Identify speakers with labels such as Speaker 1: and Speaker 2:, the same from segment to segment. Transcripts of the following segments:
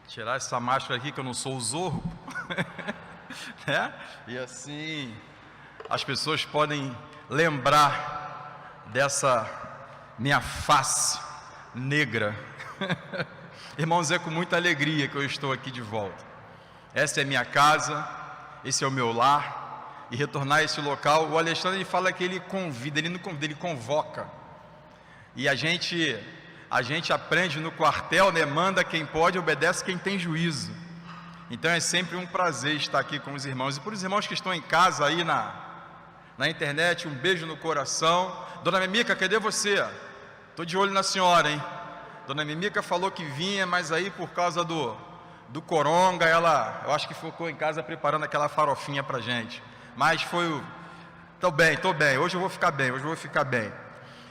Speaker 1: Tirar essa máscara aqui que eu não sou o Zorro, né? E assim as pessoas podem lembrar dessa minha face negra. Irmãos, é com muita alegria que eu estou aqui de volta. Essa é minha casa, esse é o meu lar, e retornar a esse local. O Alexandre, ele fala que ele convida, ele não convida, ele convoca. E a gente aprende no quartel, né? Manda quem pode, obedece quem tem juízo. Então é sempre um prazer estar aqui com os irmãos. E para os irmãos que estão em casa aí na internet, um beijo no coração. Dona Mimica, cadê você? Estou de olho na senhora, hein? Dona Mimica falou que vinha, mas aí por causa do coronga, eu acho que ficou em casa preparando aquela farofinha pra gente. Mas tô bem, hoje eu vou ficar bem,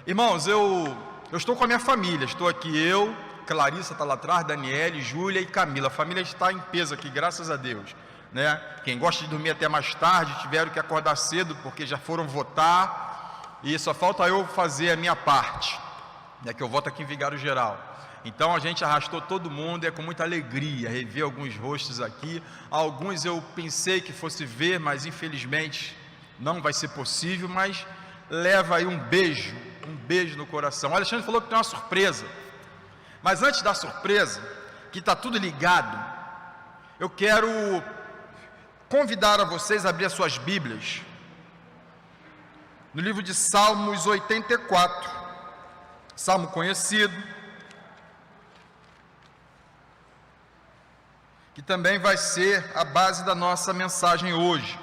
Speaker 1: Irmãos, eu estou com a minha família, estou aqui eu, Clarissa está lá atrás, Daniele, Júlia e Camila. A família está em peso aqui, graças a Deus, né? Quem gosta de dormir até mais tarde, tiveram que acordar cedo porque já foram votar, e só falta eu fazer a minha parte, né, que eu voto aqui em Vigário Geral. Então a gente arrastou todo mundo, é com muita alegria rever alguns rostos aqui. Alguns eu pensei que fosse ver, mas infelizmente não vai ser possível. Mas leva aí um beijo no coração. O Alexandre falou que tem uma surpresa, mas antes da surpresa, que está tudo ligado, eu quero convidar a vocês a abrir as suas Bíblias no livro de Salmos 84, salmo conhecido, que também vai ser a base da nossa mensagem hoje.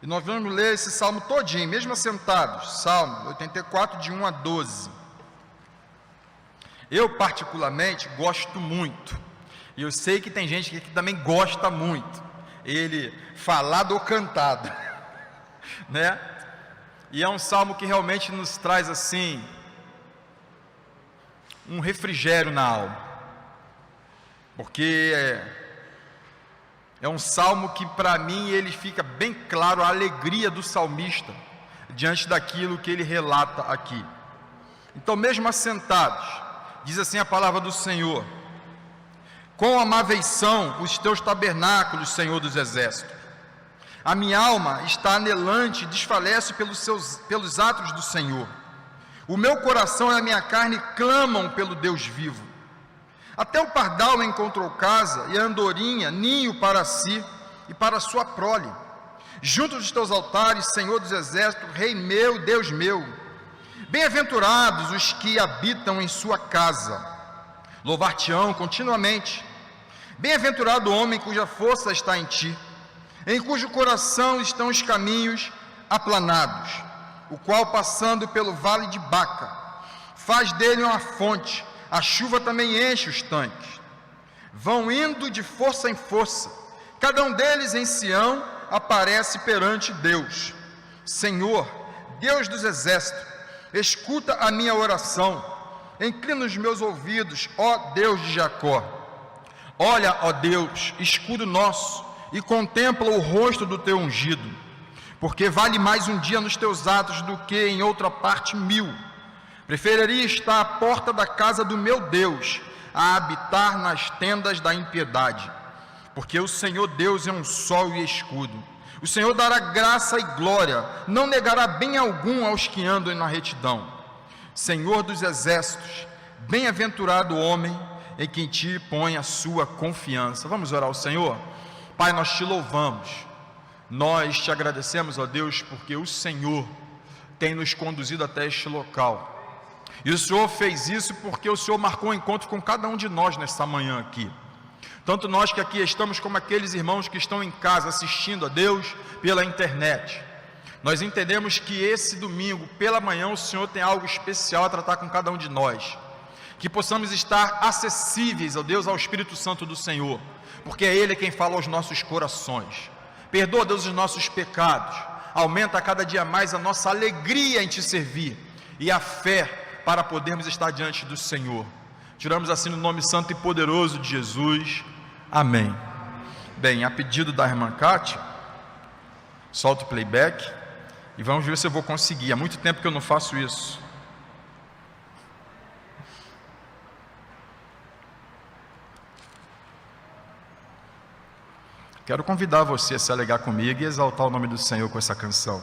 Speaker 1: E nós vamos ler esse salmo todinho, mesmo assentados, Salmo 84, de 1 a 12. Eu particularmente gosto muito, e eu sei que tem gente que também gosta muito, ele falado ou cantado, né? E é um salmo que realmente nos traz assim, um refrigério na alma, porque é um salmo que para mim ele fica bem claro a alegria do salmista diante daquilo que ele relata aqui. Então, mesmo assentados, diz assim a palavra do Senhor: quão amáveis são os teus tabernáculos, Senhor dos exércitos. A minha alma está anelante e desfalece pelos atos do Senhor. O meu coração e a minha carne clamam pelo Deus vivo. Até o pardal encontrou casa, e a andorinha ninho para si e para sua prole. Junto dos teus altares, Senhor dos exércitos, Rei meu, Deus meu. Bem-aventurados os que habitam em sua casa, louvar-te-ão continuamente. Bem-aventurado o homem cuja força está em ti, em cujo coração estão os caminhos aplanados, o qual, passando pelo vale de Baca, faz dele uma fonte. A chuva também enche os tanques. Vão indo de força em força, cada um deles em Sião aparece perante Deus. Senhor, Deus dos exércitos, escuta a minha oração, inclina os meus ouvidos, ó Deus de Jacó. Olha, ó Deus, escudo nosso, e contempla o rosto do teu ungido, porque vale mais um dia nos teus atos do que em outra parte 1000. Preferiria estar à porta da casa do meu Deus, a habitar nas tendas da impiedade, porque o Senhor Deus é um sol e escudo. O Senhor dará graça e glória, não negará bem algum aos que andam na retidão. Senhor dos exércitos, bem-aventurado o homem em quem te põe a sua confiança. Vamos orar ao Senhor? Pai, nós te louvamos, nós te agradecemos, ó Deus, porque o Senhor tem nos conduzido até este local. E o Senhor fez isso porque o Senhor marcou um encontro com cada um de nós nesta manhã aqui. Tanto nós que aqui estamos, como aqueles irmãos que estão em casa assistindo a Deus pela internet. Nós entendemos que esse domingo, pela manhã, o Senhor tem algo especial a tratar com cada um de nós. Que possamos estar acessíveis, ó Deus, ao Espírito Santo do Senhor, porque é Ele quem fala aos nossos corações. Perdoa, Deus, os nossos pecados. Aumenta a cada dia mais a nossa alegria em te servir e a fé para podermos estar diante do Senhor. Tiramos assim no nome santo e poderoso de Jesus. Amém. Bem, a pedido da irmã Cátia, solta o playback e vamos ver se eu vou conseguir. Há muito tempo que eu não faço isso. Quero convidar você a se alegrar comigo e exaltar o nome do Senhor com essa canção.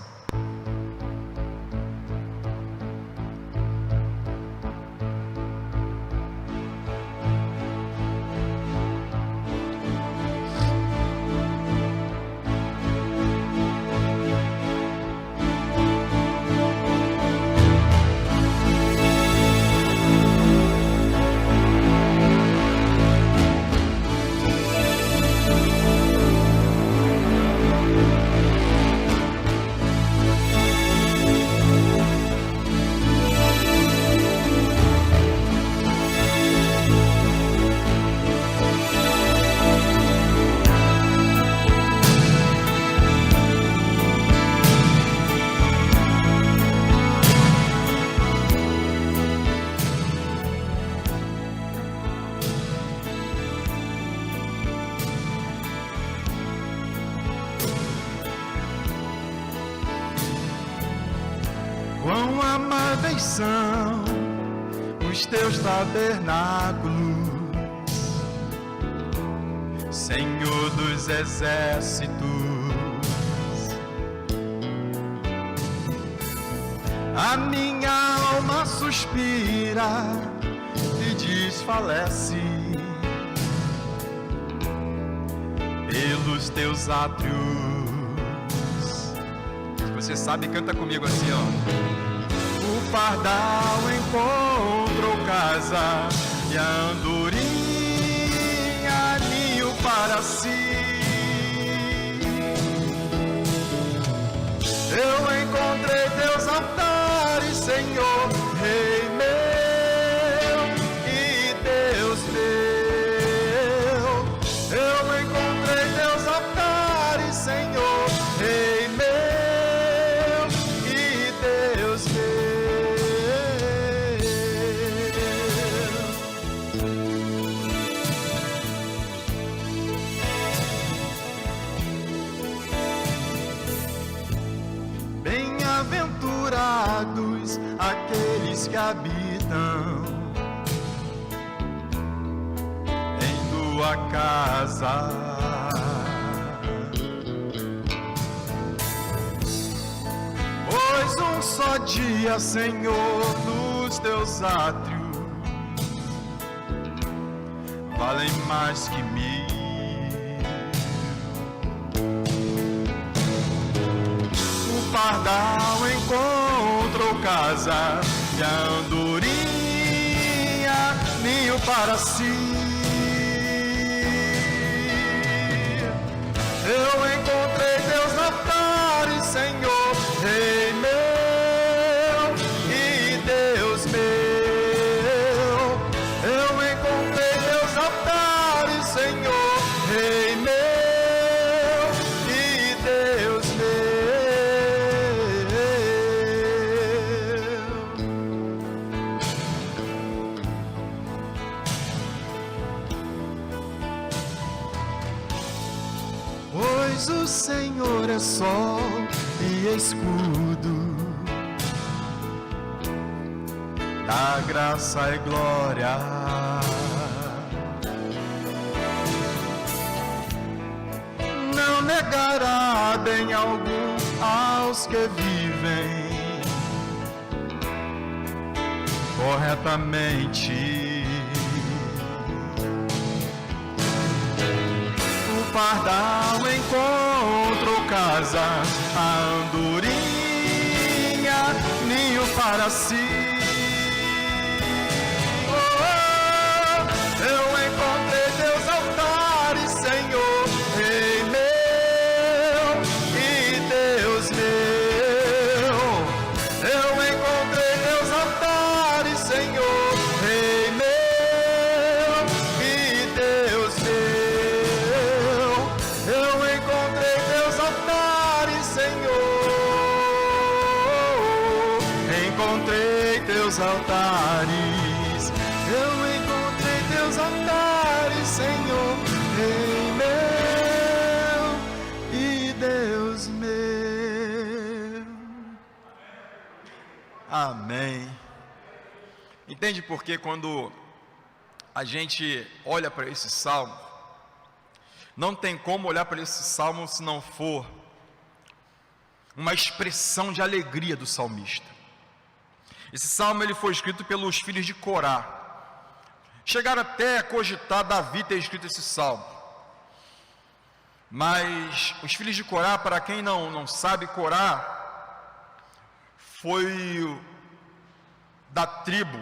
Speaker 1: Quão amáveis são os teus tabernáculos, Senhor dos exércitos. A minha alma suspira e desfalece pelos teus átrios. Se você sabe, canta comigo assim, ó. O pardal encontrou casa e a andorinha ninho para si. Eu encontrei teus altares, Senhor, Rei meu e Deus meu. Eu encontrei teus altares, Senhor, Rei meu e Deus meu. Bem-aventurados aqueles que habitam em tua casa, pois um só dia, Senhor, nos teus átrios valem mais que mil. O pardal encontrou casa e a andorinha ninho para si. Eu encontrei teus altares, Senhor, Rei meu e Deus meu. Eu encontrei teus altares, Senhor, Rei meu e Deus meu. Pois o Senhor é sol e escudo, da graça e glória. Não negará bem algum aos que vivem corretamente. O pardal encontrou casa, a andorinha ninho para si. Eu encontrei teus altares, Senhor, Rei meu e Deus meu. Eu encontrei teus altares, Senhor, Rei meu e Deus meu. Eu encontrei teus altares, Senhor. Encontrei teus altares. Eu encontrei teus altares, Senhor, Rei meu e Deus meu. Amém. Entende por que quando a gente olha para esse salmo, Não tem como olhar para esse salmo se não for uma expressão de alegria do salmista. Esse salmo ele foi escrito pelos filhos de Corá. Chegaram até a cogitar Davi ter escrito esse salmo. Mas os filhos de Corá, para quem não sabe, Corá foi da tribo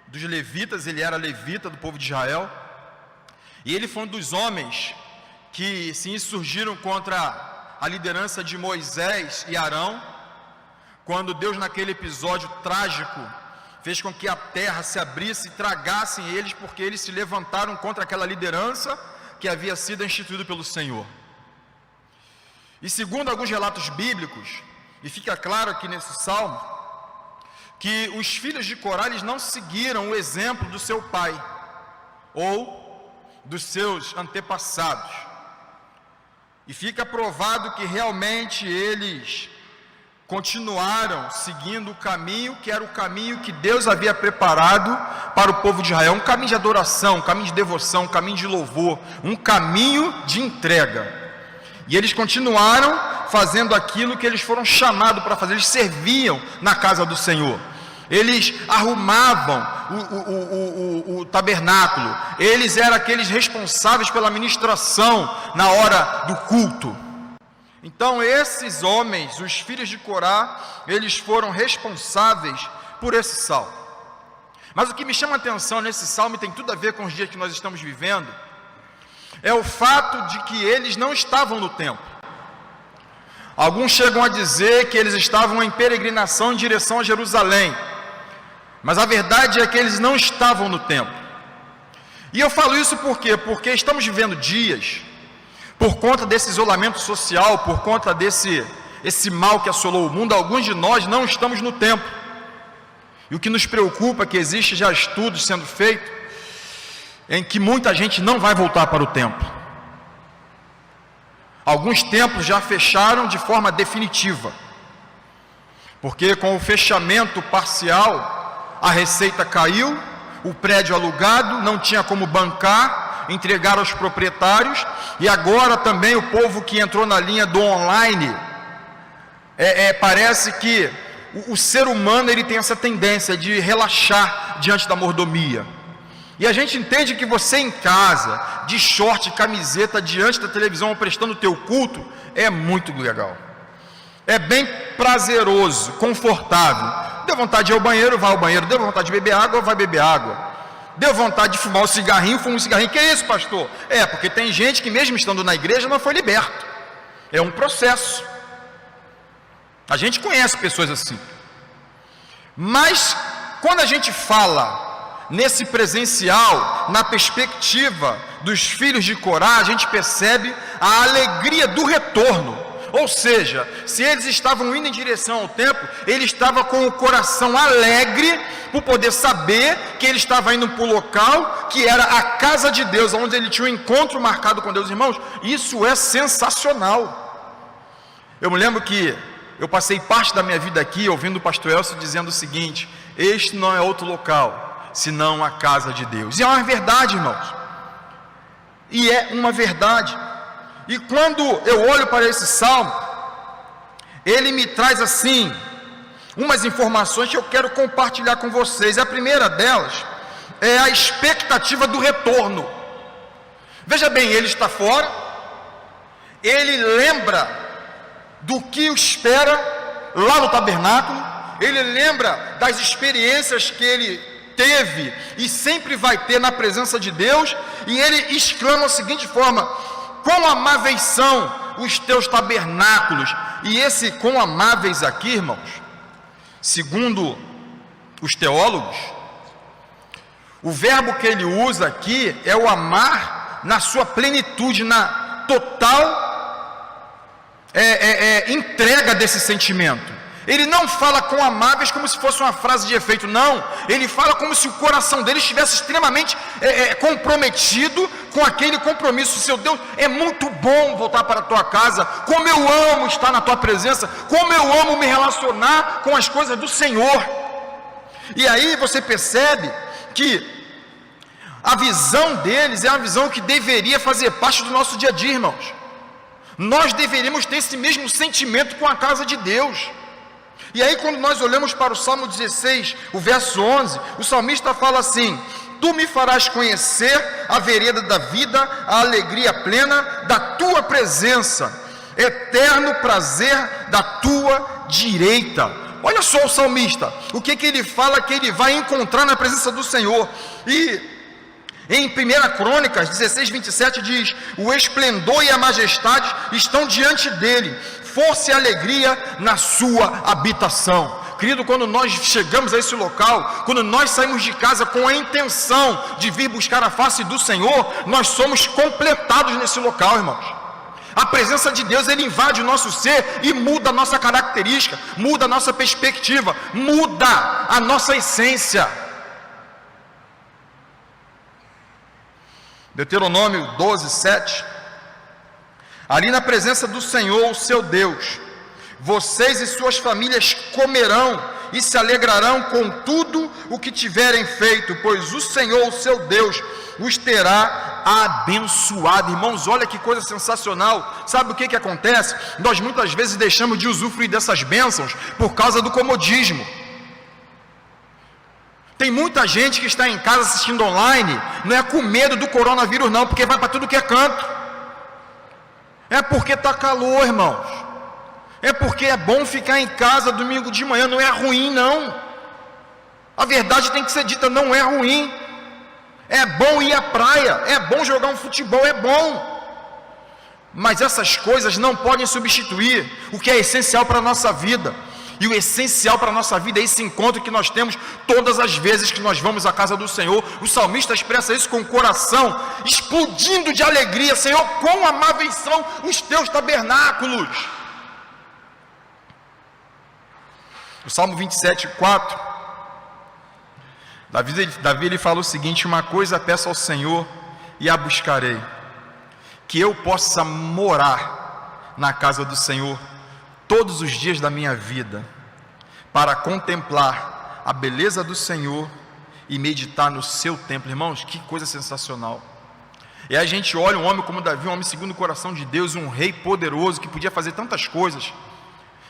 Speaker 1: dos levitas, ele era levita do povo de Israel, e ele foi um dos homens que se insurgiram contra a liderança de Moisés e Arão, quando Deus, naquele episódio trágico, fez com que a terra se abrisse e tragassem eles, porque eles se levantaram contra aquela liderança que havia sido instituída pelo Senhor. E segundo alguns relatos bíblicos, e fica claro aqui nesse salmo, que os filhos de Corá, eles não seguiram o exemplo do seu pai, ou dos seus antepassados, e fica provado que realmente eles continuaram seguindo o caminho, que era o caminho que Deus havia preparado para o povo de Israel, um caminho de adoração, um caminho de devoção, um caminho de louvor, um caminho de entrega. E eles continuaram fazendo aquilo que eles foram chamados para fazer. Eles serviam na casa do Senhor, eles arrumavam o tabernáculo, eles eram aqueles responsáveis pela ministração na hora do culto. Então esses homens, os filhos de Corá, eles foram responsáveis por esse salmo. Mas o que me chama a atenção nesse salmo, e tem tudo a ver com os dias que nós estamos vivendo, é o fato de que eles não estavam no templo. Alguns chegam a dizer que eles estavam em peregrinação em direção a Jerusalém, mas a verdade é que eles não estavam no templo. E eu falo isso por quê? Porque estamos vivendo dias, por conta desse isolamento social, por conta esse mal que assolou o mundo, alguns de nós não estamos no templo. E o que nos preocupa é que existe já estudos sendo feitos em que muita gente não vai voltar para o templo. Alguns templos já fecharam de forma definitiva, porque com o fechamento parcial, a receita caiu, o prédio alugado não tinha como bancar, entregaram aos proprietários, e agora também o povo que entrou na linha do online, parece que o ser humano ele tem essa tendência de relaxar diante da mordomia. E a gente entende que você em casa, de short e camiseta, diante da televisão, prestando o teu culto, é muito legal. É bem prazeroso, confortável. Deu vontade de ir ao banheiro, vai ao banheiro. Deu vontade de beber água, vai beber água. Deu vontade de fumar um cigarrinho, fuma um cigarrinho. Que é isso, pastor? É, porque tem gente que mesmo estando na igreja não foi liberto. É um processo. A gente conhece pessoas assim. Mas, quando a gente fala nesse presencial, na perspectiva dos filhos de Corá, a gente percebe a alegria do retorno. Ou seja, se eles estavam indo em direção ao templo, ele estava com o coração alegre, por poder saber que ele estava indo para o local que era a casa de Deus, onde ele tinha um encontro marcado com Deus. Irmãos, isso é sensacional. Eu me lembro que eu passei parte da minha vida aqui ouvindo o pastor Elcio dizendo o seguinte: este não é outro local senão a casa de Deus. E é uma verdade, irmãos, e é uma verdade. E quando eu olho para esse salmo, ele me traz assim umas informações que eu quero compartilhar com vocês. A primeira delas é a expectativa do retorno. Veja bem, ele está fora, ele lembra do que o espera lá no tabernáculo, ele lembra das experiências que ele teve e sempre vai ter na presença de Deus, e ele exclama da seguinte forma: quão amáveis são os teus tabernáculos. E esse quão amáveis aqui, irmãos, segundo os teólogos, o verbo que ele usa aqui é o amar na sua plenitude, na total entrega desse sentimento. Ele não fala com amáveis como se fosse uma frase de efeito, não. Ele fala como se o coração dele estivesse extremamente comprometido com aquele compromisso. Seu Deus, é muito bom voltar para a tua casa. Como eu amo estar na tua presença. Como eu amo me relacionar com as coisas do Senhor. E aí você percebe que A visão deles é uma visão que deveria fazer parte do nosso dia a dia, irmãos. Nós deveríamos ter esse mesmo sentimento com a casa de Deus. E aí, quando nós olhamos para o Salmo 16, o verso 11, o salmista fala assim: tu me farás conhecer a vereda da vida, a alegria plena da tua presença, eterno prazer da tua direita. Olha só o salmista, o que ele fala que ele vai encontrar na presença do Senhor. E em 1 Crônicas 16, 27 diz: o esplendor e a majestade estão diante dele, força e alegria na sua habitação. Querido, quando nós chegamos a esse local, quando nós saímos de casa com a intenção de vir buscar a face do Senhor, nós somos completados nesse local, irmãos. A presença de Deus, ele invade o nosso ser e muda a nossa característica, muda a nossa perspectiva, muda a nossa essência. Deuteronômio 12, 7. Ali na presença do Senhor, o seu Deus, vocês e suas famílias comerão e se alegrarão com tudo o que tiverem feito, pois o Senhor, o seu Deus, os terá abençoado. Irmãos, olha que coisa sensacional. Sabe o que acontece? Nós muitas vezes deixamos de usufruir dessas bênçãos por causa do comodismo. Tem muita gente que está em casa assistindo online, não é com medo do coronavírus não, porque vai para tudo que é canto. É porque está calor, irmãos. É porque é bom ficar em casa domingo de manhã, não é ruim não. A verdade tem que ser dita, não é ruim. É bom ir à praia, é bom jogar um futebol, é bom. Mas essas coisas não podem substituir o que é essencial para a nossa vida. E o essencial para a nossa vida é esse encontro que nós temos todas as vezes que nós vamos à casa do Senhor. O salmista expressa isso com o coração explodindo de alegria. Senhor, quão amáveis são os teus tabernáculos. O Salmo 27, 4, Davi ele fala o seguinte: uma coisa peço ao Senhor e a buscarei, que eu possa morar na casa do Senhor todos os dias da minha vida, para contemplar a beleza do Senhor e meditar no seu templo. Irmãos, que coisa sensacional. E a gente olha um homem como Davi, um homem segundo o coração de Deus, um rei poderoso que podia fazer tantas coisas,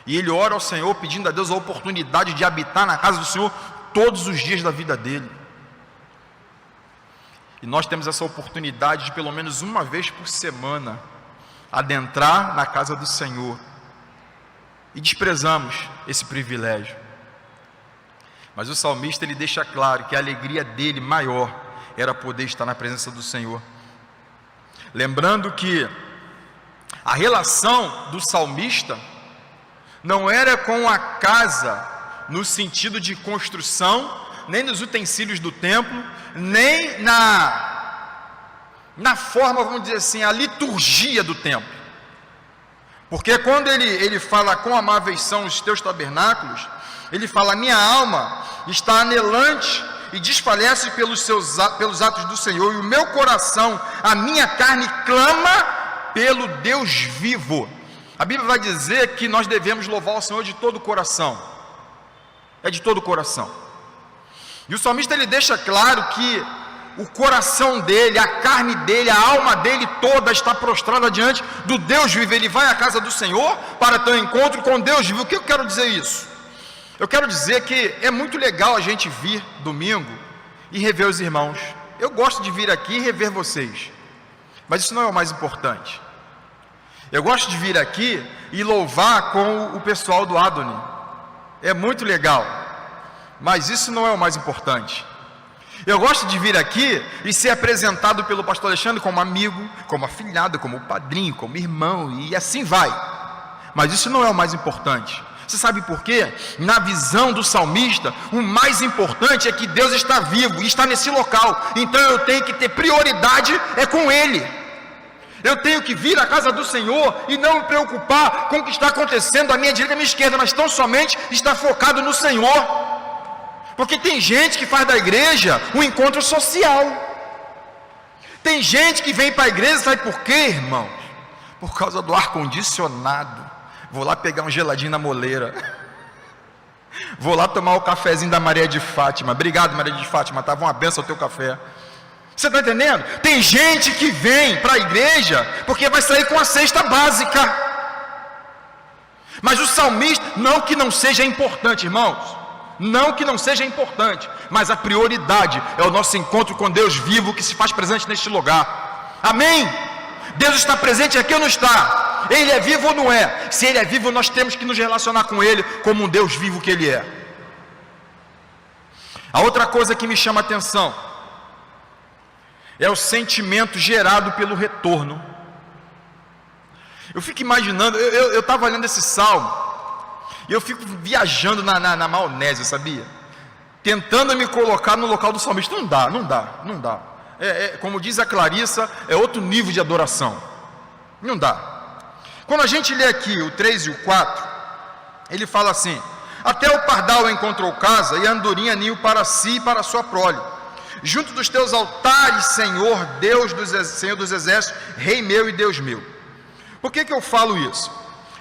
Speaker 1: e ele ora ao Senhor pedindo a Deus a oportunidade de habitar na casa do Senhor todos os dias da vida dele. E nós temos essa oportunidade de pelo menos uma vez por semana adentrar na casa do Senhor, e desprezamos esse privilégio. Mas o salmista ele deixa claro que a alegria dele maior era poder estar na presença do Senhor. Lembrando que a relação do salmista não era com a casa no sentido de construção, nem nos utensílios do templo, nem na forma, vamos dizer assim, a liturgia do templo. Porque quando ele fala quão amáveis são os teus tabernáculos, ele fala: minha alma está anelante e desfalece pelos atos do Senhor, e o meu coração, a minha carne clama pelo Deus vivo. A Bíblia vai dizer que nós devemos louvar o Senhor de todo o coração. É de todo o coração. E o salmista ele deixa claro que o coração dele, a carne dele, a alma dele toda está prostrada diante do Deus vivo. Ele vai à casa do Senhor para ter um encontro com Deus vivo. O que eu quero dizer isso? Eu quero dizer que é muito legal a gente vir domingo e rever os irmãos. Eu gosto de vir aqui e rever vocês, mas isso não é o mais importante. Eu gosto de vir aqui e louvar com o pessoal do Adoni. É muito legal, mas isso não é o mais importante. Eu gosto de vir aqui e ser apresentado pelo pastor Alexandre como amigo, como afilhado, como padrinho, como irmão, e assim vai. Mas isso não é o mais importante. Você sabe por quê? Na visão do salmista, o mais importante é que Deus está vivo e está nesse local. Então eu tenho que ter prioridade com Ele. Eu tenho que vir à casa do Senhor e não me preocupar com o que está acontecendo à minha direita e à minha esquerda, mas tão somente estar focado no Senhor. Porque tem gente que faz da igreja um encontro social. Tem gente que vem para a igreja, sabe por quê, irmãos? Por causa do ar-condicionado. Vou lá pegar um geladinho na moleira. Vou lá tomar o cafezinho da Maria de Fátima. Obrigado, Maria de Fátima, estava uma benção o teu café. Você está entendendo? Tem gente que vem para a igreja porque vai sair com a cesta básica. Mas o salmista, não que não seja importante, irmãos, não que não seja importante, mas a prioridade é o nosso encontro com Deus vivo que se faz presente neste lugar. Amém? Deus está presente aqui ou não está? Ele é vivo ou não é? Se Ele é vivo, nós temos que nos relacionar com Ele como um Deus vivo que Ele é. A outra coisa que me chama a atenção é o sentimento gerado pelo retorno. Eu fico imaginando, eu estava lendo esse salmo, e eu fico viajando na maionese, sabia? Tentando me colocar no local do salmista. Não dá. Como diz a Clarissa, é outro nível de adoração. Não dá. Quando a gente lê aqui o 3 e o 4, ele fala assim: até o pardal encontrou casa, e a andorinha ninho para si e para a sua prole. Junto dos teus altares, Senhor, Senhor dos exércitos, Rei meu e Deus meu. Por que eu falo isso?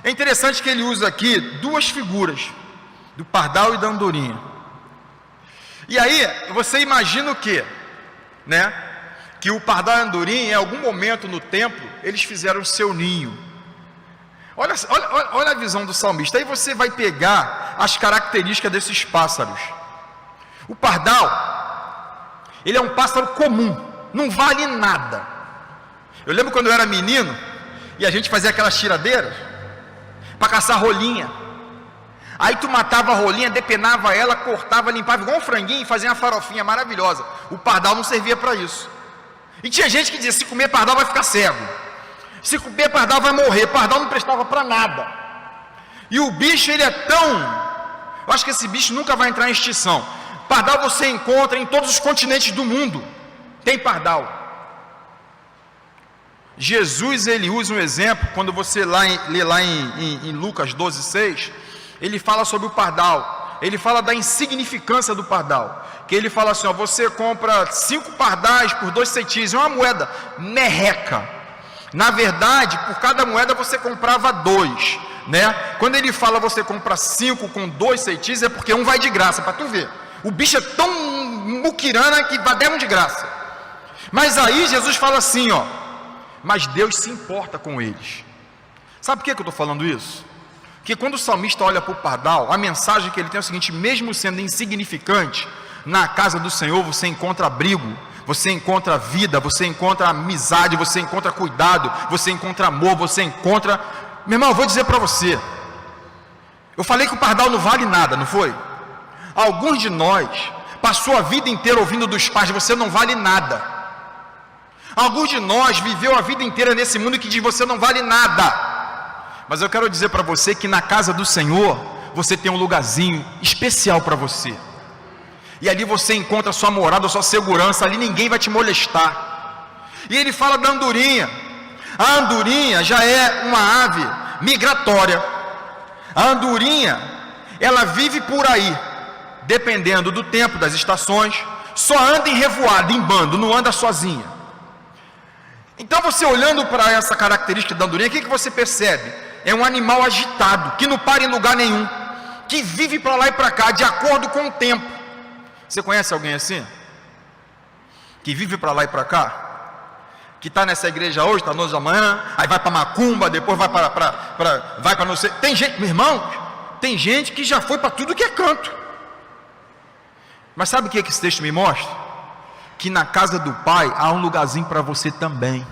Speaker 1: É interessante que ele usa aqui duas figuras, do pardal e da andorinha. E aí, você imagina o quê? Né? Que o pardal e a andorinha, em algum momento no templo, eles fizeram seu ninho. Olha a visão do salmista. Aí você vai pegar as características desses pássaros. O pardal, ele é um pássaro comum, não vale nada. Eu lembro quando eu era menino, e a gente fazia aquelas tiradeiras para caçar rolinha. Aí tu matava a rolinha, depenava ela, cortava, limpava igual um franguinho e fazia uma farofinha maravilhosa. O pardal não servia para isso. E tinha gente que dizia: se comer pardal vai ficar cego, se comer pardal vai morrer. Pardal não prestava para nada. E o bicho, ele é tão... eu acho que esse bicho nunca vai entrar em extinção. Pardal você encontra em todos os continentes do mundo. Tem pardal. Jesus, ele usa um exemplo, quando você lê lá em Lucas 12:6, ele fala sobre o pardal, ele fala da insignificância do pardal, que ele fala assim, ó, você compra 5 pardais por 2 centis, é uma moeda merreca. Na verdade, por cada moeda você comprava 2, né? Quando ele fala você compra 5 com 2 centis, é porque um vai de graça, para tu ver. O bicho é tão muquirana que vai dar um de graça. Mas aí Jesus fala assim, ó, mas Deus se importa com eles. Sabe por que eu estou falando isso? Porque quando o salmista olha para o pardal, a mensagem que ele tem é o seguinte: mesmo sendo insignificante, na casa do Senhor você encontra abrigo, você encontra vida, você encontra amizade, você encontra cuidado, você encontra amor, você encontra... Meu irmão, eu vou dizer para você, eu falei que o pardal não vale nada, não foi? Alguns de nós passou a vida inteira ouvindo dos pais: você não vale nada. Alguns de nós viveu a vida inteira nesse mundo que diz: você não vale nada. Mas eu quero dizer para você que na casa do Senhor você tem um lugarzinho especial para você. E ali você encontra a sua morada, a sua segurança. Ali ninguém vai te molestar. E ele fala da andorinha. A andorinha já é uma ave migratória. A andorinha, ela vive por aí, dependendo do tempo, das estações. Só anda em revoada, em bando, não anda sozinha. Então você olhando para essa característica da andorinha, o que você percebe? É um animal agitado, que não para em lugar nenhum, que vive para lá e para cá, de acordo com o tempo. Você conhece alguém assim? Que vive para lá e para cá? Que está nessa igreja hoje, está noite da manhã, aí vai para Macumba, depois vai para não sei... Tem gente, meu irmão, tem gente que já foi para tudo que é canto. Mas sabe o que esse texto me mostra? Que na casa do Pai há um lugarzinho para você também,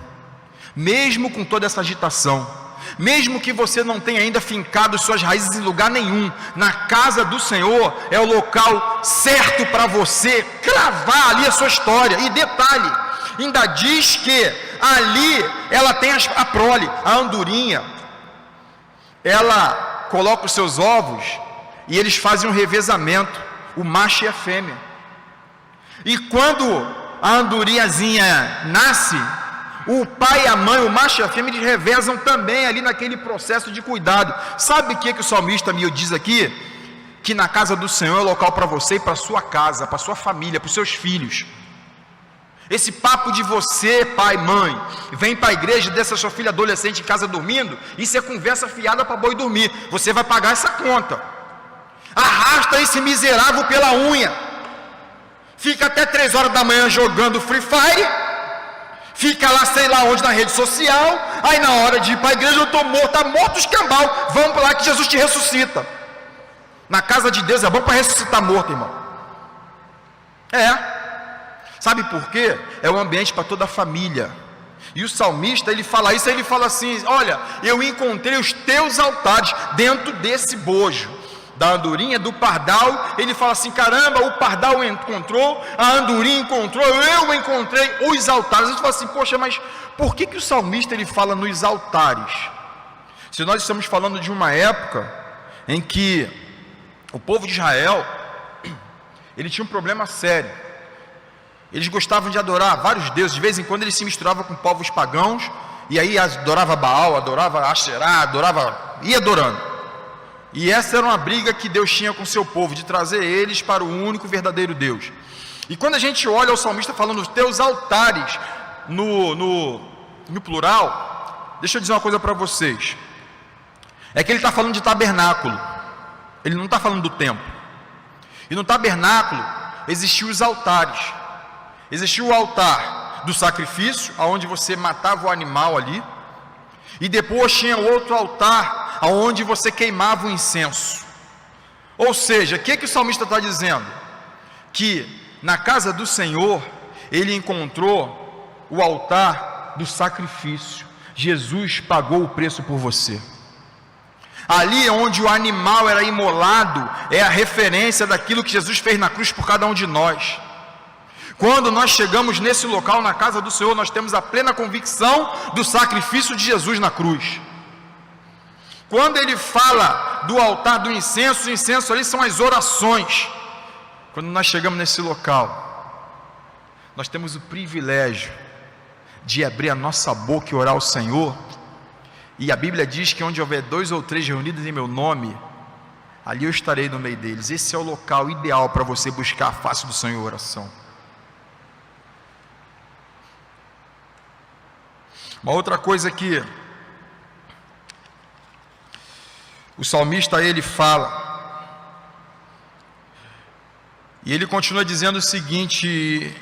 Speaker 1: mesmo com toda essa agitação, mesmo que você não tenha ainda fincado suas raízes em lugar nenhum, na casa do Senhor é o local certo para você cravar ali a sua história. E detalhe, ainda diz que ali ela tem a prole, a andorinha, ela coloca os seus ovos e eles fazem um revezamento, o macho e a fêmea. E quando a andorinhazinha nasce, o pai e a mãe, o macho e a fêmea, eles revezam também ali naquele processo de cuidado. Sabe o que o salmista me diz aqui? Que na casa do Senhor é local para você e para a sua casa, para a sua família, para os seus filhos. Esse papo de você, pai, mãe, vem para a igreja, deixa sua filha adolescente em casa dormindo, isso é conversa fiada para boi dormir. Você vai pagar essa conta. Arrasta esse miserável pela unha. fica até 3 horas da manhã jogando Free Fire, fica lá sei lá onde na rede social, aí na hora de ir para a igreja eu estou morto, está morto escambau, vamos para lá que Jesus te ressuscita. Na casa de Deus é bom para ressuscitar morto, irmão. Sabe por quê? É um ambiente para toda a família. E o salmista, ele fala isso, ele fala assim: olha, eu encontrei os teus altares dentro desse bojo, da andorinha, do pardal. Ele fala assim: caramba, o pardal encontrou, a andorinha encontrou, eu encontrei os altares. A gente fala assim: poxa, mas por que o salmista ele fala nos altares? Se nós estamos falando de uma época em que o povo de Israel, ele tinha um problema sério. Eles gostavam de adorar vários deuses. De vez em quando eles se misturavam com povos pagãos, e aí adorava Baal, adorava Asherá, ia adorando. E essa era uma briga que Deus tinha com o seu povo, de trazer eles para o único verdadeiro Deus. E quando a gente olha o salmista falando os teus altares no plural, deixa eu dizer uma coisa para vocês. É que ele está falando de tabernáculo. Ele não está falando do templo. E no tabernáculo existiam os altares. Existia o altar do sacrifício, onde você matava o animal ali, e depois tinha outro altar, onde você queimava o incenso. Ou seja, o que o salmista está dizendo? Que na casa do Senhor, ele encontrou o altar do sacrifício. Jesus pagou o preço por você. Ali onde o animal era imolado, é a referência daquilo que Jesus fez na cruz por cada um de nós. Quando nós chegamos nesse local, na casa do Senhor, nós temos a plena convicção do sacrifício de Jesus na cruz. Quando ele fala do altar do incenso, o incenso ali são as orações. Quando nós chegamos nesse local, nós temos o privilégio de abrir a nossa boca e orar ao Senhor. E a Bíblia diz que onde houver 2 ou 3 reunidos em meu nome, ali eu estarei no meio deles. Esse é o local ideal para você buscar a face do Senhor em oração. Uma outra coisa que o salmista ele fala, e ele continua dizendo o seguinte: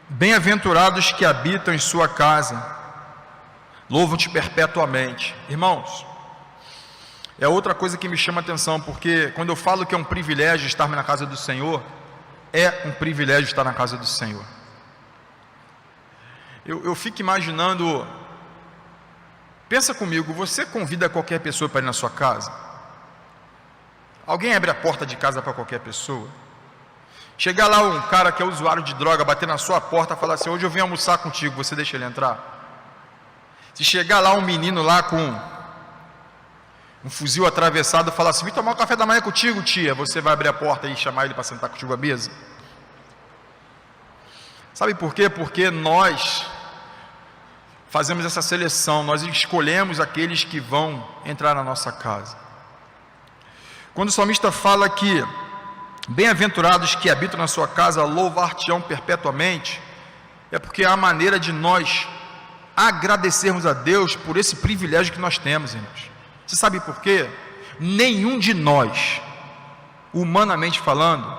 Speaker 1: bem-aventurados que habitam em sua casa, louvam-te perpetuamente. Irmãos, é outra coisa que me chama a atenção, porque quando eu falo que é um privilégio estar na casa do Senhor, é um privilégio estar na casa do Senhor. Eu fico imaginando. Pensa comigo, você convida qualquer pessoa para ir na sua casa? Alguém abre a porta de casa para qualquer pessoa? Chegar lá um cara que é usuário de droga, bater na sua porta e falar assim: hoje eu vim almoçar contigo, você deixa ele entrar? Se chegar lá um menino lá com um fuzil atravessado e falar assim: vim tomar um café da manhã contigo, tia, você vai abrir a porta e chamar ele para sentar contigo à mesa? Sabe por quê? Porque nós fazemos essa seleção, nós escolhemos aqueles que vão entrar na nossa casa. Quando o salmista fala que bem-aventurados que habitam na sua casa, louvar-te-ão perpetuamente, é porque é a maneira de nós agradecermos a Deus por esse privilégio que nós temos, irmãos. Você sabe por quê? Nenhum de nós, humanamente falando,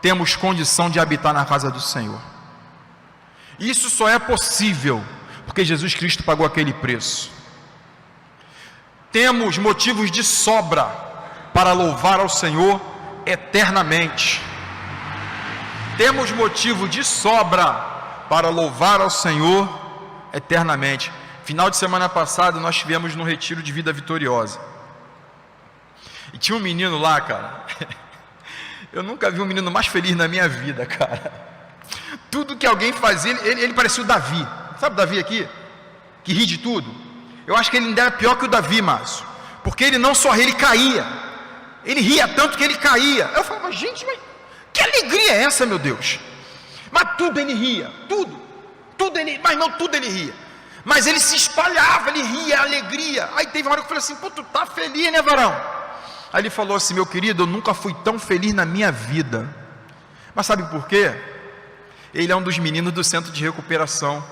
Speaker 1: temos condição de habitar na casa do Senhor. Isso só é possível porque Jesus Cristo pagou aquele preço. Temos motivos de sobra para louvar ao Senhor eternamente. Temos motivo de sobra para louvar ao Senhor eternamente. Final de semana passado nós tivemos no retiro de vida vitoriosa. E tinha um menino lá, cara. Eu nunca vi um menino mais feliz na minha vida, cara. Tudo que alguém fazia, ele parecia o Davi. Sabe o Davi aqui? Que ri de tudo. Eu acho que ele ainda era pior que o Davi, Márcio. Porque ele não só ria, ele caía. Ele ria tanto que ele caía. Eu falava: gente, mas que alegria é essa, meu Deus? Mas tudo ele ria, tudo ele, mas não tudo ele ria. Mas ele se espalhava, ele ria, alegria. Aí teve uma hora que eu falei assim: pô, tu tá feliz, né, varão? Aí ele falou assim: meu querido, eu nunca fui tão feliz na minha vida. Mas sabe por quê? Ele é um dos meninos do centro de recuperação,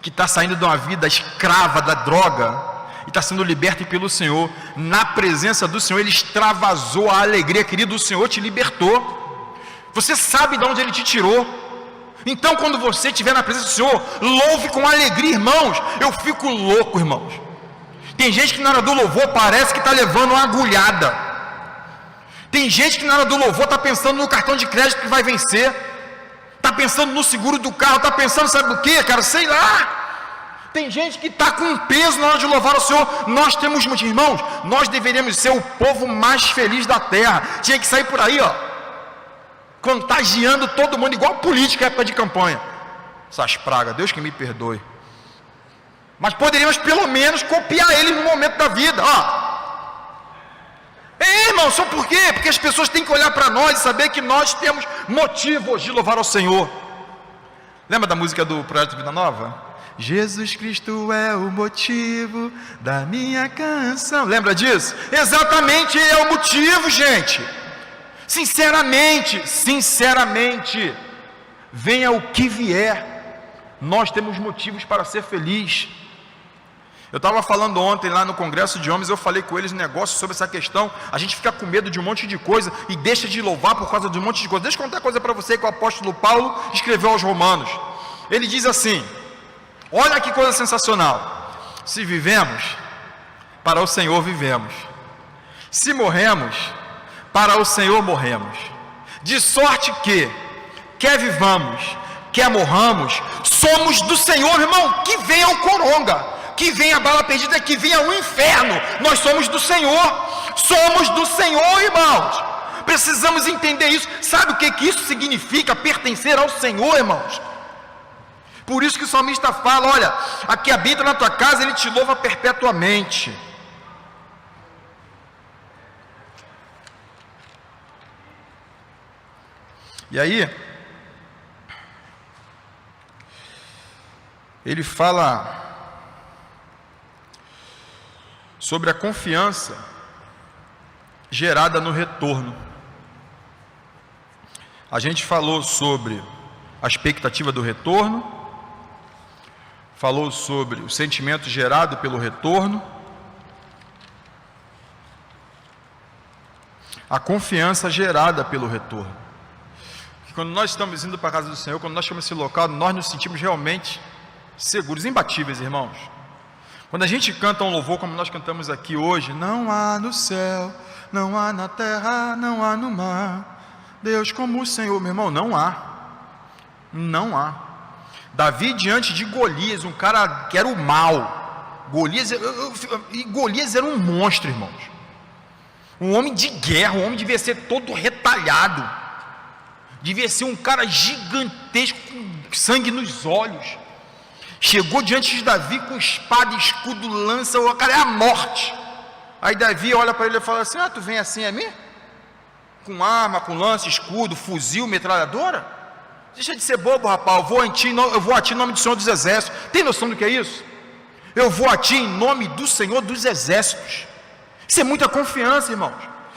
Speaker 1: que está saindo de uma vida escrava da droga e está sendo liberto pelo Senhor. Na presença do Senhor ele extravasou a alegria. Querido, o Senhor te libertou. Você sabe de onde Ele te tirou. Então, quando você estiver na presença do Senhor, louve com alegria, irmãos. Eu fico louco, irmãos. Tem gente que na hora do louvor parece que está levando uma agulhada. Tem gente que na hora do louvor está pensando no cartão de crédito que vai vencer, está pensando no seguro do carro, está pensando, sabe do que, cara? Sei lá. Tem gente que está com um peso na hora de louvar o Senhor. Nós temos muitos irmãos, nós deveríamos ser o povo mais feliz da terra. Tinha que sair por aí, ó, contagiando todo mundo, igual política época de campanha. Essas pragas, Deus que me perdoe. Mas poderíamos pelo menos copiar eles no momento da vida, ó. Irmão, só por quê? Porque as pessoas têm que olhar para nós e saber que nós temos motivos de louvar ao Senhor. Lembra da música do Projeto Vida Nova? Jesus Cristo é o motivo da minha canção. Lembra disso? Exatamente, Ele é o motivo, gente. Sinceramente, venha o que vier, nós temos motivos para ser feliz. Eu estava falando ontem lá no Congresso de Homens, eu falei com eles um negócio sobre essa questão. A gente fica com medo de um monte de coisa e deixa de louvar por causa de um monte de coisa. Deixa eu contar uma coisa para você que o apóstolo Paulo escreveu aos Romanos. Ele diz assim, olha que coisa sensacional: se vivemos, para o Senhor vivemos; se morremos, para o Senhor morremos. De sorte que, quer vivamos, quer morramos, somos do Senhor, irmão. Que venha o coronga, que venha a bala perdida, que venha o inferno, nós somos do Senhor. Somos do Senhor, irmãos. Precisamos entender isso. Sabe o que isso significa, pertencer ao Senhor, irmãos? Por isso que o salmista fala, olha, a que habita na tua casa, Ele te louva perpetuamente. E aí, ele fala sobre a confiança gerada no retorno. A gente falou sobre a expectativa do retorno, falou sobre o sentimento gerado pelo retorno, a confiança gerada pelo retorno. Porque quando nós estamos indo para a casa do Senhor, quando nós chegamos nesse local, nós nos sentimos realmente seguros, imbatíveis, irmãos. Quando a gente canta um louvor como nós cantamos aqui hoje, não há no céu, não há na terra, não há no mar Deus como o Senhor, meu irmão, não há. Davi diante de Golias, um cara que era o mal. Golias era um monstro, irmãos. Um homem de guerra, um homem devia ser todo retalhado, devia ser um cara gigantesco, com sangue nos olhos. Chegou diante de Davi com espada, escudo, lança, o cara é a morte. Aí Davi olha para ele e fala assim, tu vem assim a mim? Com arma, com lança, escudo, fuzil, metralhadora? Deixa de ser bobo, rapaz. Eu vou a ti em nome do Senhor dos Exércitos. Tem noção do que é isso? Eu vou a ti em nome do Senhor dos Exércitos. Isso é muita confiança, irmãos.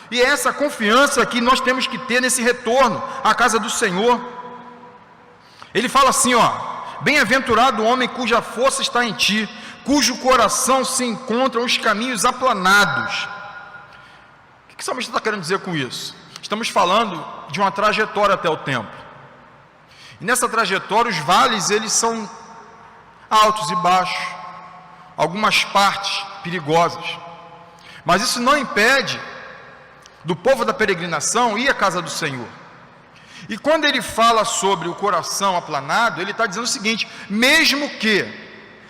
Speaker 1: E é essa confiança que nós temos que ter nesse retorno à casa do Senhor. Ele fala assim, bem-aventurado o homem cuja força está em ti, cujo coração se encontra os caminhos aplanados. O que o salmista está querendo dizer com isso? Estamos falando de uma trajetória até o templo. E nessa trajetória, os vales, eles são altos e baixos, algumas partes perigosas, mas isso não impede do povo da peregrinação ir à casa do Senhor. E quando ele fala sobre o coração aplanado, ele está dizendo o seguinte: mesmo que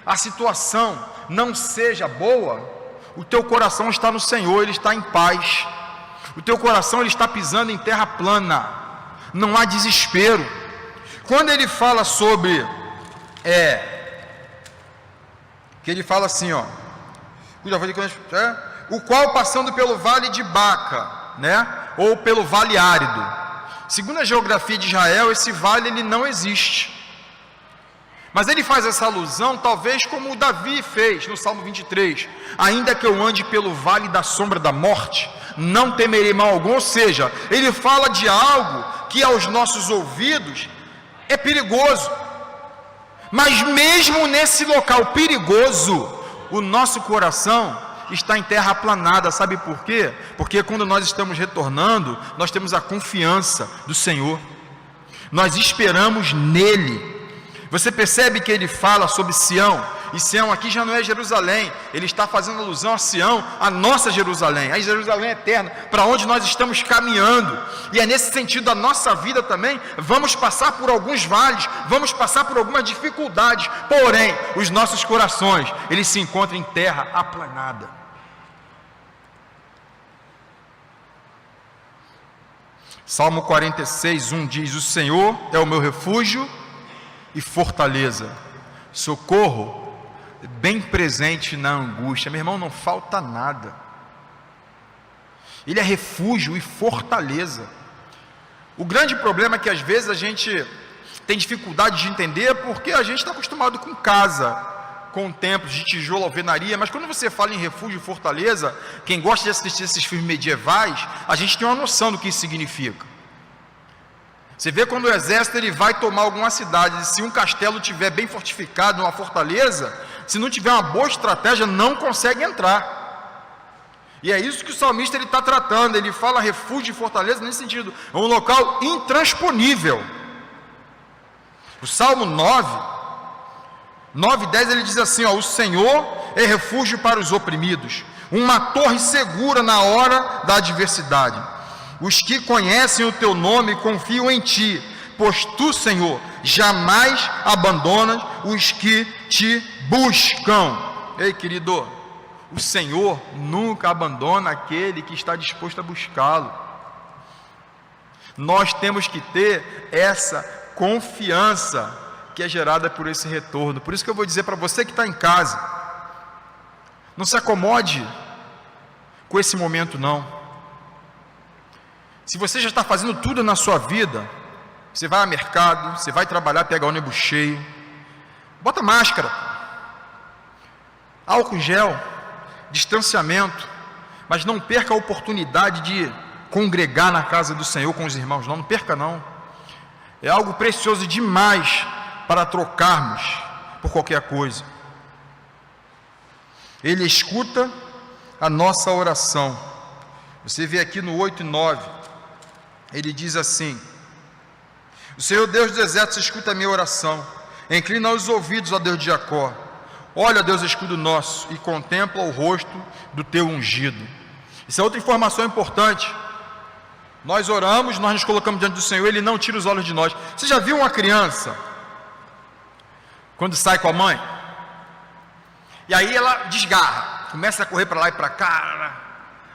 Speaker 1: a situação não seja boa, o teu coração está no Senhor, ele está em paz. O teu coração, ele está pisando em terra plana, não há desespero. Quando ele fala sobre, que ele fala assim, o qual passando pelo vale de Baca, ou pelo vale árido. Segundo a geografia de Israel, esse vale ele não existe. Mas ele faz essa alusão, talvez como o Davi fez no Salmo 23, ainda que eu ande pelo vale da sombra da morte, não temerei mal algum. Ou seja, ele fala de algo que aos nossos ouvidos é perigoso, mas mesmo nesse local perigoso, o nosso coração está em terra aplanada. Sabe por quê? Porque quando nós estamos retornando, nós temos a confiança do Senhor. nós esperamos nele. Você percebe que ele fala sobre Sião, e Sião aqui já não é Jerusalém, ele está fazendo alusão a Sião, a nossa Jerusalém, a Jerusalém eterna, para onde nós estamos caminhando. E é nesse sentido da nossa vida também. Vamos passar por alguns vales, vamos passar por algumas dificuldades, porém, os nossos corações, eles se encontram em terra aplanada. Salmo 46, 1 diz: o Senhor é o meu refúgio e fortaleza, socorro bem presente na angústia. Meu irmão, não falta nada. Ele é refúgio e fortaleza. O grande problema é que às vezes a gente tem dificuldade de entender, porque a gente está acostumado com casa, com templos de tijolo, alvenaria, mas quando você fala em refúgio e fortaleza, quem gosta de assistir esses filmes medievais, a gente tem uma noção do que isso significa. Você vê quando o exército ele vai tomar alguma cidade, se um castelo estiver bem fortificado, uma fortaleza, se não tiver uma boa estratégia, não consegue entrar. E é isso que o salmista ele está tratando. Ele fala refúgio e fortaleza nesse sentido, é um local intransponível. O Salmo 9:10 ele diz assim, ó: o Senhor é refúgio para os oprimidos, uma torre segura na hora da adversidade. Os que conhecem o teu nome confiam em ti, pois tu, Senhor, jamais abandonas os que te buscam. Ei, querido, o Senhor nunca abandona aquele que está disposto a buscá-lo. Nós temos que ter essa confiança que é gerada por esse retorno. Por isso que eu vou dizer para você que está em casa, não se acomode com esse momento não. Se você já está fazendo tudo na sua vida, você vai ao mercado, você vai trabalhar, pega ônibus cheio, bota máscara, álcool gel, distanciamento, mas não perca a oportunidade de congregar na casa do Senhor com os irmãos, não perca não. É algo precioso demais para trocarmos por qualquer coisa. Ele escuta a nossa oração. Você vê aqui no 8 e 9, ele diz assim: o Senhor Deus dos exércitos escuta a minha oração, inclina os ouvidos, ó Deus de Jacó. Olha, Deus, escudo nosso, e contempla o rosto do teu ungido. Isso é outra informação importante. Nós oramos, nós nos colocamos diante do Senhor, Ele não tira os olhos de nós. Você já viu uma criança quando sai com a mãe? E aí ela desgarra, começa a correr para lá e para cá.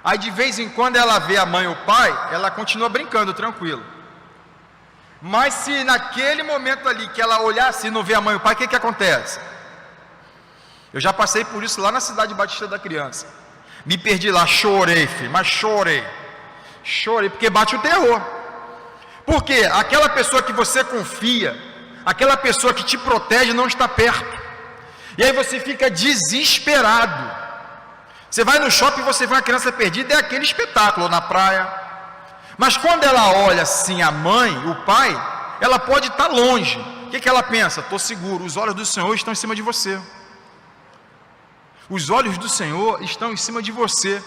Speaker 1: Aí de vez em quando ela vê a mãe ou o pai, ela continua brincando, tranquilo. Mas se naquele momento ali que ela olhar assim e não vê a mãe ou o pai, o que acontece? Eu já passei por isso lá na cidade batista da criança. Me perdi lá, chorei, filho, mas chorei, porque bate o terror. Porque aquela pessoa que você confia, aquela pessoa que te protege não está perto. E aí você fica desesperado. Você vai no shopping e você vê uma criança perdida, é aquele espetáculo, ou na praia. Mas quando ela olha assim a mãe, o pai, ela pode estar longe. O que ela pensa? Estou seguro, os olhos do Senhor estão em cima de você. Os olhos do Senhor estão em cima de você.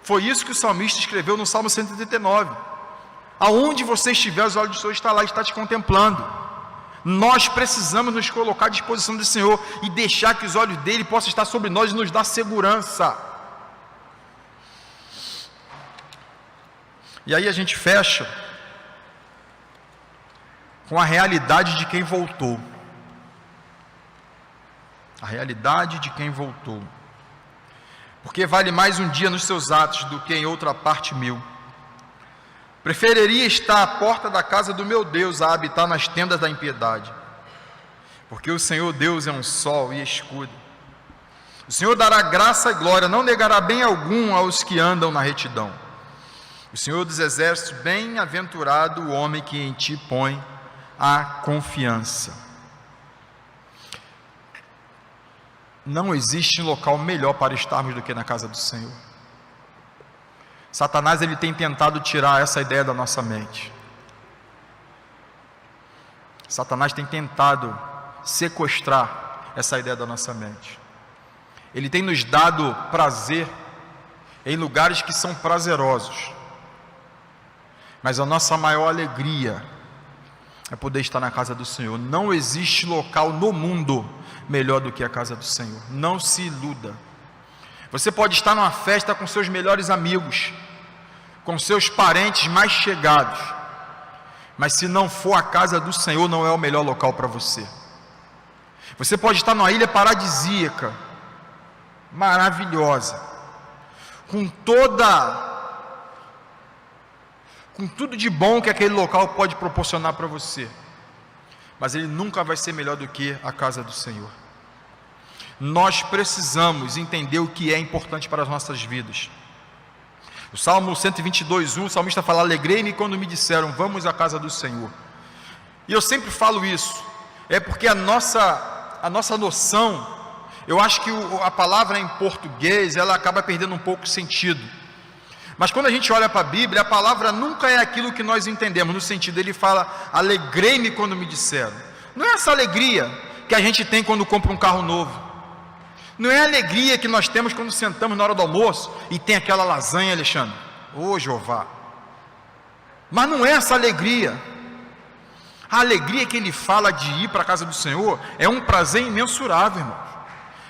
Speaker 1: Foi isso que o salmista escreveu no Salmo 139. Aonde você estiver, os olhos do Senhor estão lá, está te contemplando. Nós precisamos nos colocar à disposição do Senhor e deixar que os olhos dele possam estar sobre nós e nos dar segurança. E aí a gente fecha com a realidade de quem voltou. A realidade de quem voltou. Porque vale mais um dia nos seus atos do que em outra parte 1000. Preferiria estar à porta da casa do meu Deus a habitar nas tendas da impiedade. Porque o Senhor Deus é um sol e escudo. O Senhor dará graça e glória, não negará bem algum aos que andam na retidão. O Senhor dos exércitos, bem-aventurado o homem que em ti põe a confiança. Não existe local melhor para estarmos do que na casa do Senhor. Satanás ele tem tentado tirar essa ideia da nossa mente. Satanás tem tentado sequestrar essa ideia da nossa mente. Ele tem nos dado prazer em lugares que são prazerosos. Mas a nossa maior alegria é poder estar na casa do Senhor. Não existe local no mundo melhor do que a casa do Senhor. Não se iluda. Você pode estar numa festa com seus melhores amigos, com seus parentes mais chegados, mas se não for a casa do Senhor, não é o melhor local para você. Você pode estar numa ilha paradisíaca, maravilhosa, com tudo de bom que aquele local pode proporcionar para você, mas ele nunca vai ser melhor do que a casa do Senhor. Nós precisamos entender o que é importante para as nossas vidas. O Salmo 122:1, o salmista fala: alegrei-me quando me disseram, vamos à casa do Senhor. E eu sempre falo isso, é porque a nossa noção, eu acho que a palavra em português, ela acaba perdendo um pouco o sentido. Mas quando a gente olha para a Bíblia, a palavra nunca é aquilo que nós entendemos, no sentido, ele fala, alegrei-me quando me disseram. Não é essa alegria que a gente tem quando compra um carro novo. Não é a alegria que nós temos quando sentamos na hora do almoço e tem aquela lasanha, Alexandre. Ô Jeová. Mas não é essa alegria. A alegria que ele fala de ir para a casa do Senhor é um prazer imensurável, irmão.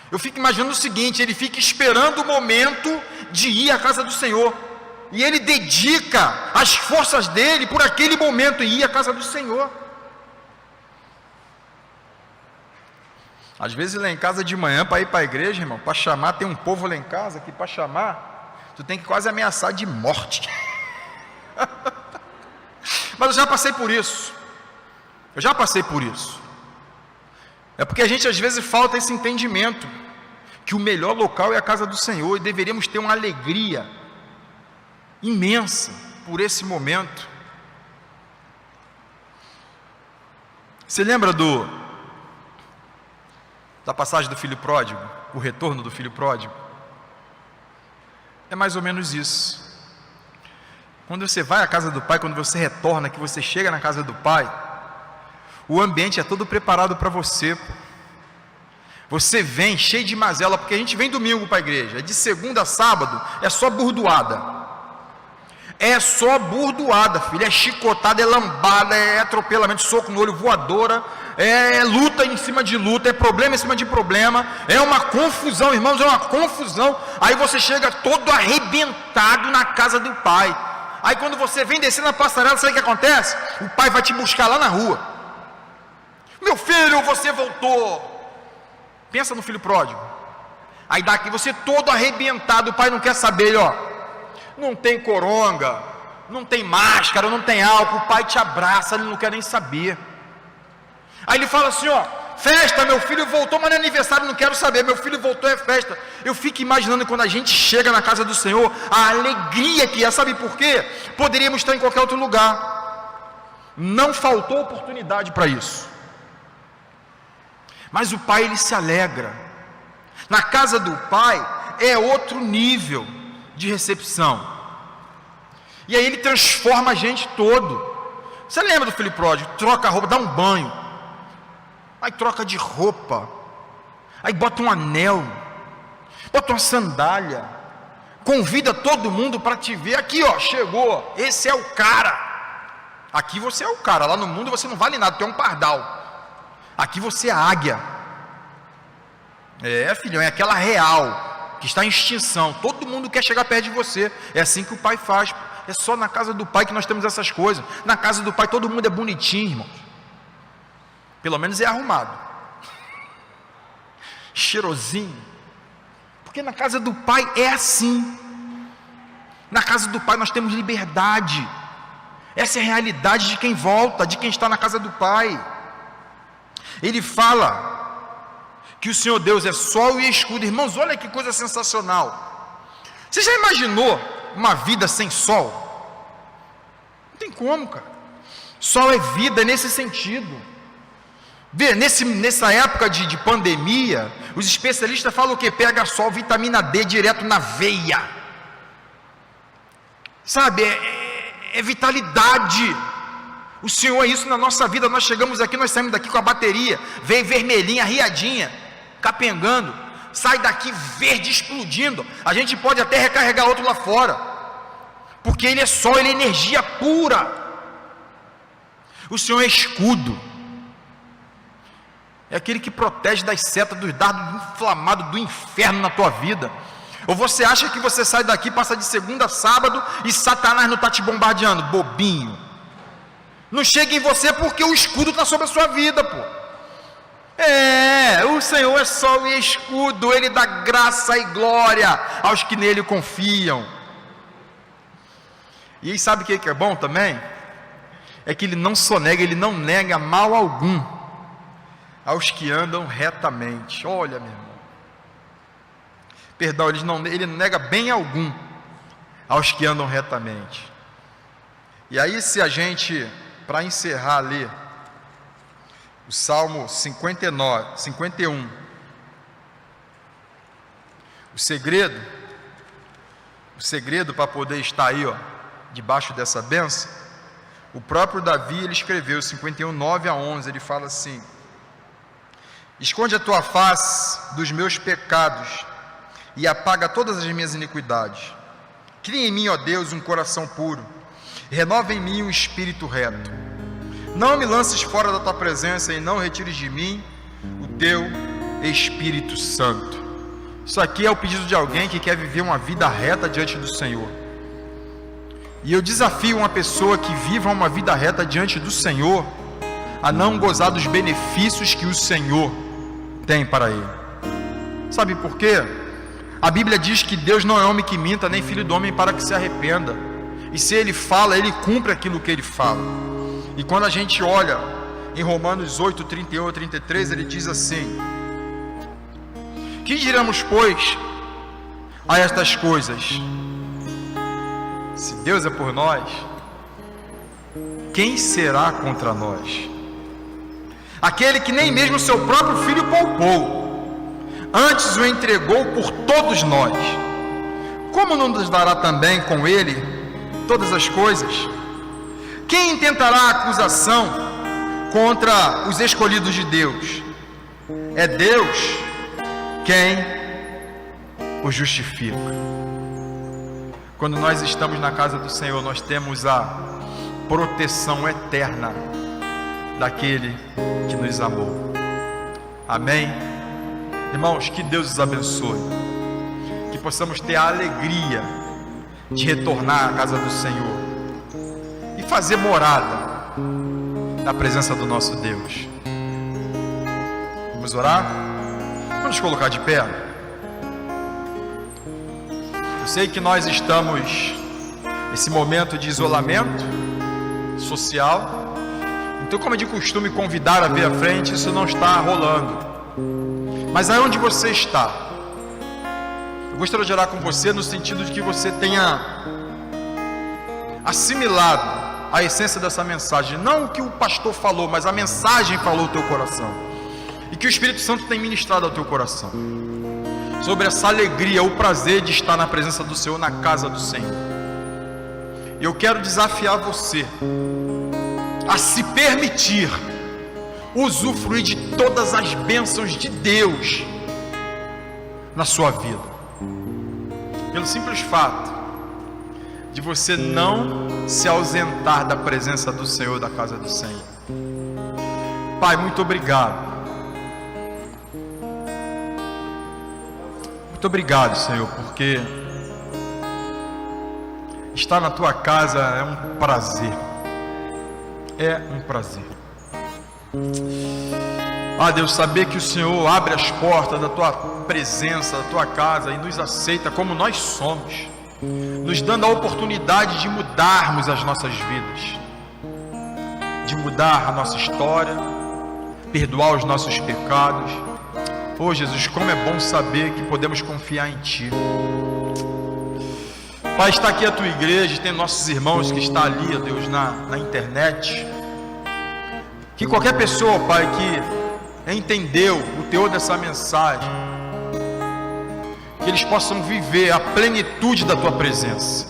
Speaker 1: Eu fico imaginando o seguinte, ele fica esperando o momento de ir à casa do Senhor. E ele dedica as forças dele por aquele momento e ir à casa do Senhor. Às vezes lá em casa de manhã, para ir para a igreja, irmão, para chamar, tem um povo lá em casa que para chamar, tu tem que quase ameaçar de morte. Mas eu já passei por isso. É porque a gente às vezes falta esse entendimento, que o melhor local é a casa do Senhor, e deveríamos ter uma alegria imensa por esse momento. Você lembra da passagem do filho pródigo, o retorno do filho pródigo? É mais ou menos isso. Quando você vai à casa do pai, quando você retorna, que você chega na casa do pai, o ambiente é todo preparado para você. Você vem cheio de mazela, porque a gente vem domingo para a igreja, de segunda a sábado é só burdoada. É só burdoada, filho, é chicotada, é lambada, é atropelamento, soco no olho, voadora, é luta em cima de luta, é problema em cima de problema, é uma confusão, irmãos, é uma confusão. Aí você chega todo arrebentado na casa do pai. Aí quando você vem descendo a passarela, sabe o que acontece? O pai vai te buscar lá na rua. Meu filho, você voltou. Pensa no filho pródigo. Aí daqui você todo arrebentado, o pai não quer saber, ó. Não tem coronga, não tem máscara, não tem álcool, o pai te abraça, ele não quer nem saber. Aí ele fala assim, ó, festa, meu filho voltou, mas não é aniversário, não quero saber, meu filho voltou, é festa. Eu fico imaginando quando a gente chega na casa do Senhor, a alegria que é, sabe por quê? Poderíamos estar em qualquer outro lugar, não faltou oportunidade para isso. Mas o pai, ele se alegra. Na casa do pai é outro nível de recepção. E aí ele transforma a gente todo. Você lembra do filho pródigo? Troca a roupa, dá um banho, aí troca de roupa, aí bota um anel, bota uma sandália, convida todo mundo para te ver. Aqui ó, chegou, esse é o cara. Aqui você é o cara, lá no mundo você não vale nada, tu é um pardal. Aqui você é a águia. É, filhão, é aquela real que está em extinção. Todo mundo quer chegar perto de você. É assim que o pai faz. É só na casa do pai que nós temos essas coisas. Na casa do pai todo mundo é bonitinho, irmãos. Pelo menos é arrumado, cheirosinho. Porque na casa do pai é assim. Na casa do pai nós temos liberdade. Essa é a realidade de quem volta, de quem está na casa do pai. Ele fala que o Senhor Deus é sol e escudo. Irmãos, olha que coisa sensacional. Você já imaginou uma vida sem sol? Não tem como, cara. Sol é vida nesse sentido. Vê, nessa época de pandemia, os especialistas falam o que? Pega sol, vitamina D direto na veia. Sabe, é vitalidade. O Senhor é isso na nossa vida. Nós chegamos aqui, nós saímos daqui com a bateria, veio vermelhinha, riadinha, capengando, sai daqui verde, explodindo. A gente pode até recarregar outro lá fora, porque ele é sol, ele é energia pura. O Senhor é escudo, é aquele que protege das setas, dos dardos inflamados do inferno na tua vida. Ou você acha que você sai daqui, passa de segunda a sábado e Satanás não está te bombardeando? Bobinho. Não chega em você porque o escudo está sobre a sua vida, pô. O Senhor é sol e escudo, Ele dá graça e glória aos que nele confiam. E sabe o que é bom também? É que Ele não sonega, Ele não nega mal algum aos que andam retamente. Olha, meu irmão, perdão, Ele não nega bem algum aos que andam retamente. E aí, se a gente, para encerrar ali, o Salmo 51, o segredo para poder estar aí, ó, debaixo dessa bênção, o próprio Davi, ele escreveu 51, 9 a 11, ele fala assim: esconde a tua face dos meus pecados e apaga todas as minhas iniquidades. Cria em mim, ó Deus, um coração puro, renova em mim um espírito reto. Não me lances fora da tua presença e não retires de mim o teu Espírito Santo. Isso aqui é o pedido de alguém que quer viver uma vida reta diante do Senhor. E eu desafio uma pessoa que viva uma vida reta diante do Senhor a não gozar dos benefícios que o Senhor tem para ele. Sabe por quê? A Bíblia diz que Deus não é homem que minta, nem filho do homem para que se arrependa. E se Ele fala, Ele cumpre aquilo que Ele fala. E quando a gente olha em Romanos 8, 31 a 33, ele diz assim: que diremos, pois, a estas coisas? Se Deus é por nós, quem será contra nós? Aquele que nem mesmo seu próprio filho poupou, antes o entregou por todos nós, como não nos dará também com ele todas as coisas? Quem intentará acusação contra os escolhidos de Deus? É Deus quem os justifica. Quando nós estamos na casa do Senhor, nós temos a proteção eterna daquele que nos amou. Amém? Irmãos, que Deus os abençoe, que possamos ter a alegria de retornar à casa do Senhor e fazer morada na presença do nosso Deus. Vamos orar? Vamos nos colocar de pé. Eu sei que nós estamos nesse momento de isolamento social, então, como é de costume convidar a vir à frente, isso não está rolando. Mas aonde você está, eu gostaria de orar com você no sentido de que você tenha assimilado a essência dessa mensagem, não o que o pastor falou, mas a mensagem falou ao teu coração, e que o Espírito Santo tem ministrado ao teu coração, sobre essa alegria, o prazer de estar na presença do Senhor, na casa do Senhor. E eu quero desafiar você a se permitir usufruir de todas as bênçãos de Deus na sua vida, pelo simples fato de você não se ausentar da presença do Senhor, da casa do Senhor. Pai, muito obrigado. Muito obrigado, Senhor, porque estar na tua casa é um prazer. É um prazer. Deus, saber que o Senhor abre as portas da tua presença, da tua casa, e nos aceita como nós somos, nos dando a oportunidade de mudarmos as nossas vidas, de mudar a nossa história, perdoar os nossos pecados. Oh Jesus, como é bom saber que podemos confiar em Ti. Pai, está aqui a Tua igreja, tem nossos irmãos que estão ali, ó Deus, na internet. Que qualquer pessoa, Pai, que entendeu o teor dessa mensagem, que eles possam viver a plenitude da Tua presença,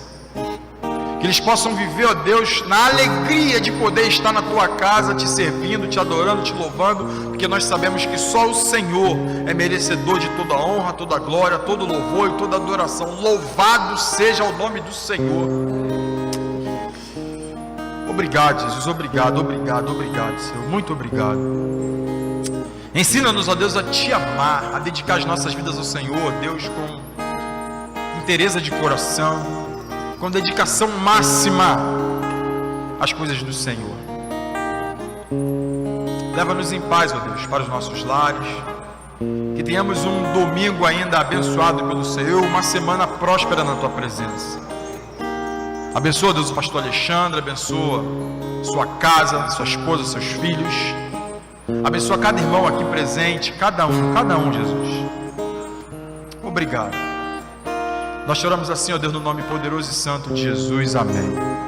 Speaker 1: que eles possam viver, ó Deus, na alegria de poder estar na Tua casa, Te servindo, Te adorando, Te louvando, porque nós sabemos que só o Senhor é merecedor de toda honra, toda glória, todo louvor e toda adoração. Louvado seja o nome do Senhor. Obrigado, Jesus, obrigado, Senhor, muito obrigado. Ensina-nos, ó Deus, a Te amar, a dedicar as nossas vidas ao Senhor, Deus, com inteireza de coração, com dedicação máxima às coisas do Senhor. Leva-nos em paz, ó Deus, para os nossos lares, que tenhamos um domingo ainda abençoado pelo Senhor, uma semana próspera na Tua presença. Abençoa, Deus, o pastor Alexandre, abençoa sua casa, sua esposa, seus filhos. Abençoa cada irmão aqui presente, cada um, Jesus. Obrigado. Nós choramos assim, ó Deus, no nome poderoso e santo de Jesus. Amém.